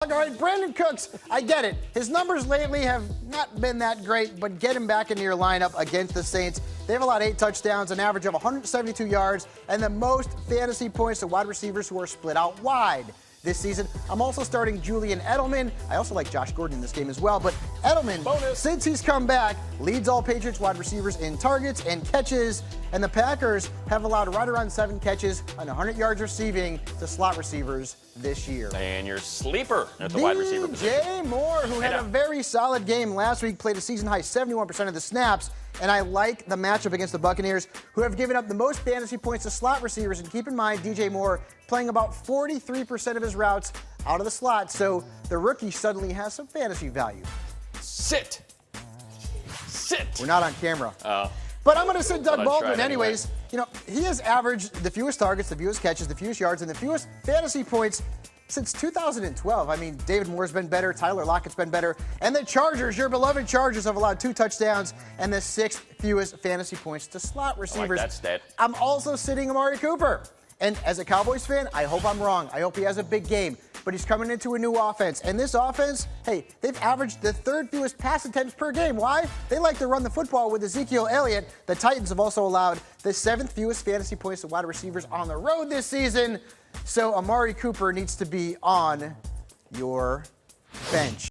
All right, Brandon Cooks, I get it. His numbers lately have not been that great, but get him back into your lineup against the Saints. They've allowed 8 touchdowns, an average of 172 yards, and the most fantasy points to wide receivers who are split out wide this season. I'm also starting Julian Edelman. I also like Josh Gordon in this game as well, but Edelman, since he's come back, leads all Patriots wide receivers in targets and catches, and the Packers have allowed right around 7 catches and 100 yards receiving to slot receivers this year. And your sleeper at the wide receiver position. DJ Moore, who had a very solid game last week, played a season-high 71% of the snaps, and I like the matchup against the Buccaneers, who have given up the most fantasy points to slot receivers. And keep in mind, DJ Moore playing about 43% of his routes out of the slot, so the rookie suddenly has some fantasy value. Sit. We're not on camera. Oh. But I'm going to sit Doug Baldwin anyways. You know, he has averaged the fewest targets, the fewest catches, the fewest yards, and the fewest fantasy points since 2012. I mean, David Moore's been better, Tyler Lockett's been better, and the Chargers, your beloved Chargers, have allowed 2 touchdowns and the 6th fewest fantasy points to slot receivers. I like that stat. I'm also sitting Amari Cooper. And as a Cowboys fan, I hope I'm wrong. I hope he has a big game. But he's coming into a new offense. And this offense, hey, they've averaged the 3rd fewest pass attempts per game. Why? They like to run the football with Ezekiel Elliott. The Titans have also allowed the 7th fewest fantasy points to wide receivers on the road this season. So Amari Cooper needs to be on your bench.